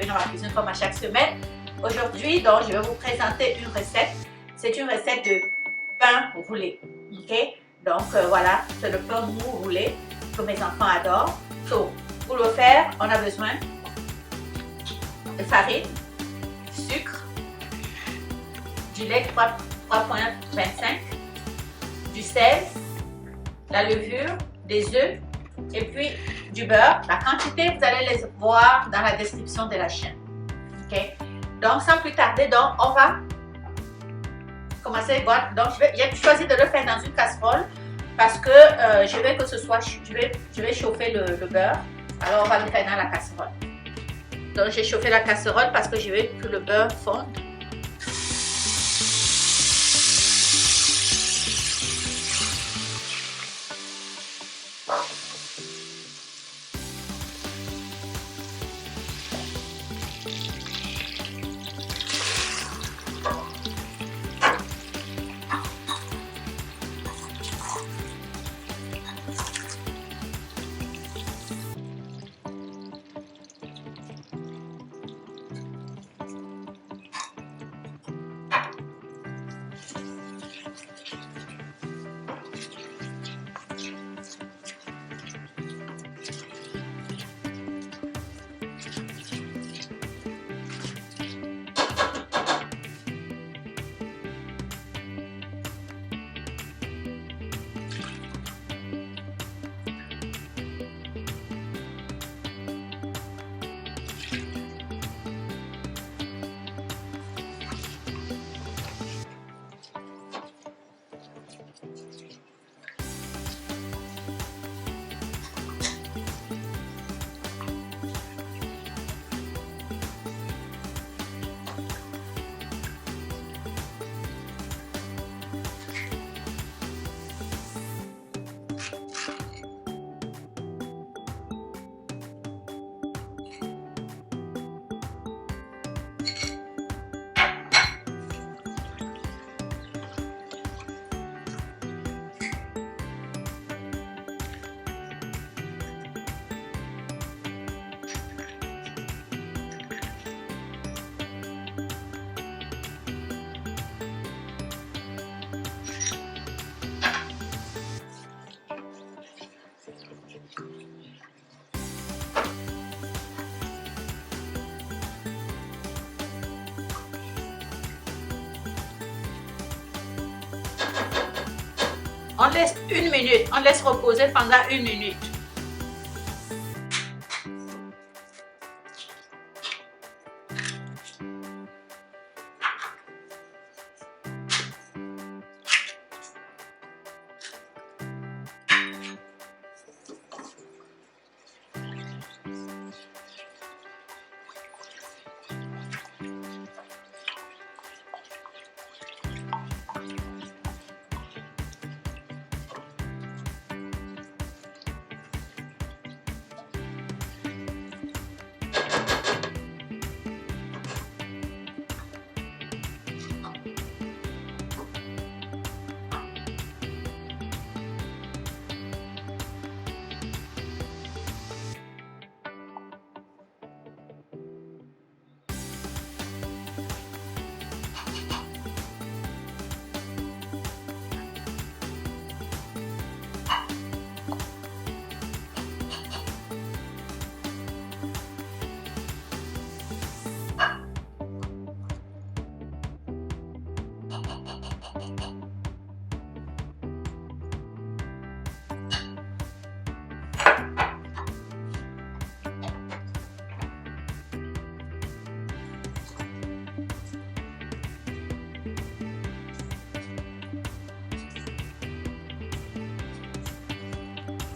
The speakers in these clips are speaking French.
dans ma cuisine comme à chaque semaine. Aujourd'hui, donc, je vais vous présenter une recette. C'est une recette de pain roulé. Ok? Donc, voilà, c'est le pain mou roulé que mes enfants adorent. So, pour le faire, on a besoin de farine, sucre, du lait 3,25, du sel, la levure, des œufs et puis du beurre. La quantité, vous allez les voir dans la description de la chaîne. Ok? Donc, sans plus tarder, donc, on va commencer. Voilà. Donc, j'ai choisi de le faire dans une casserole parce que je veux que ce soit, je vais chauffer le beurre. Alors, on va le faire dans la casserole. Donc, j'ai chauffé la casserole parce que je veux que le beurre fonde. On laisse une minute, on laisse reposer pendant une minute.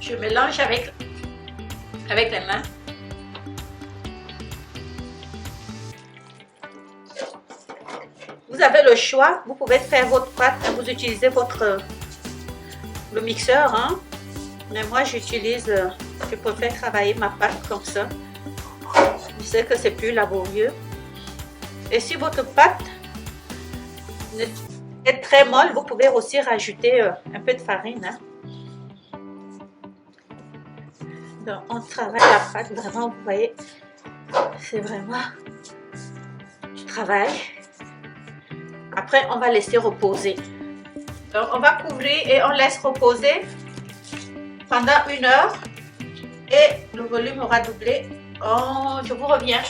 Je mélange avec les mains. Vous avez le choix, vous pouvez faire votre pâte, vous utilisez le mixeur, hein? Mais moi j'utilise, je préfère travailler ma pâte comme ça. Je sais que c'est plus laborieux. Et si votre pâte est très molle, vous pouvez aussi rajouter un peu de farine, hein? Donc, on travaille la pâte, vraiment, vous voyez, C'est vraiment du travail. Après, on va laisser reposer. Donc, on va couvrir et on laisse reposer pendant 1 heure. Et le volume aura doublé. Oh, je vous reviens.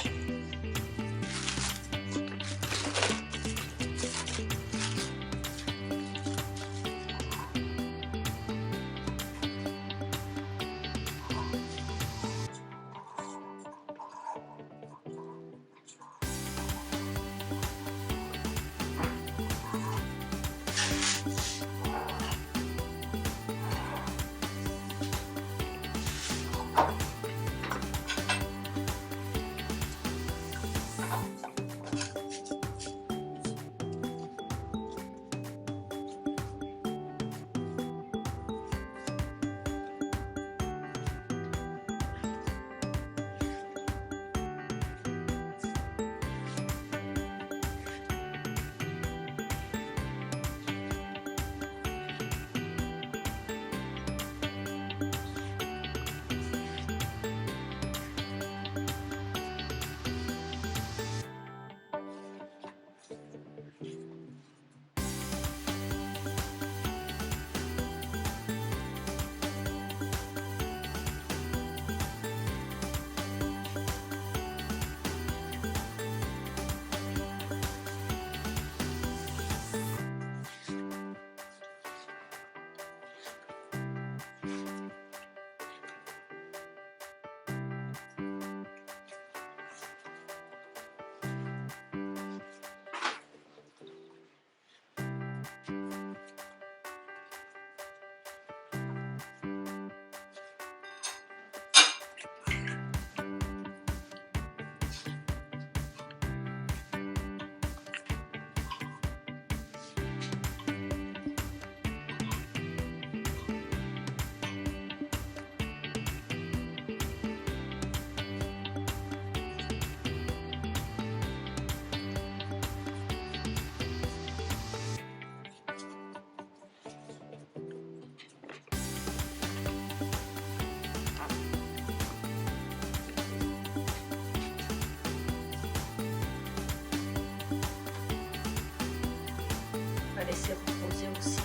Laisser reposer aussi.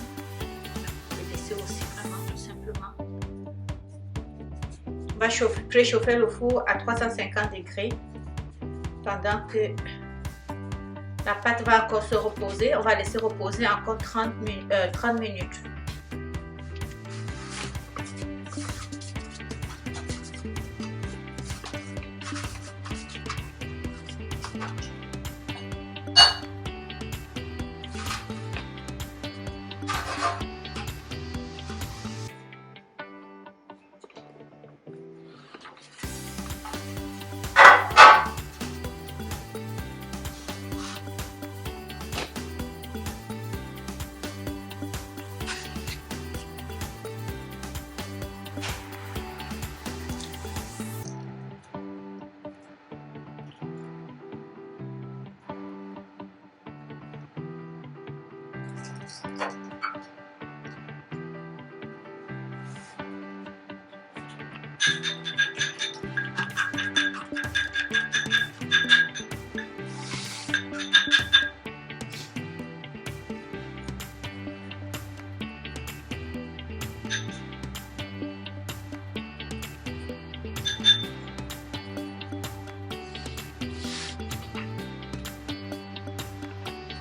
Et laisser aussi vraiment tout simplement. On va préchauffer le four à 350 degrés pendant que la pâte va encore se reposer. On va laisser reposer encore 30 minutes.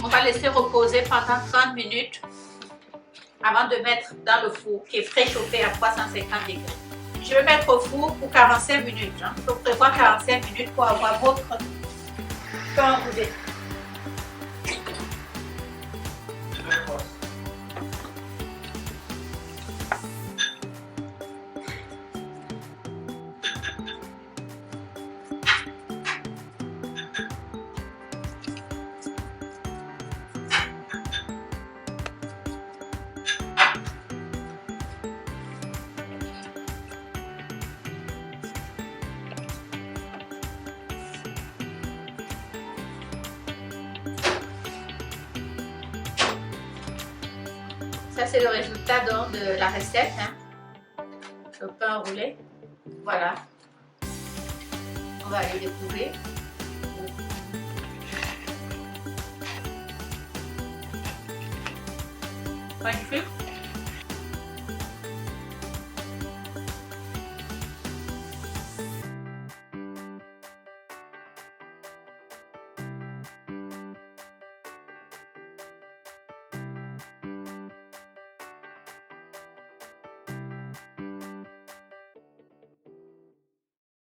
On va laisser reposer pendant 30 minutes avant de mettre dans le four qui est préchauffé à 350 degrés. Je vais mettre au four pour 45 minutes. Il faut prévoir 45 minutes pour avoir votre pain roulé. Ça, c'est le résultat donc de la recette. Le pain roulé. Voilà. On va aller découvrir. Magnifique.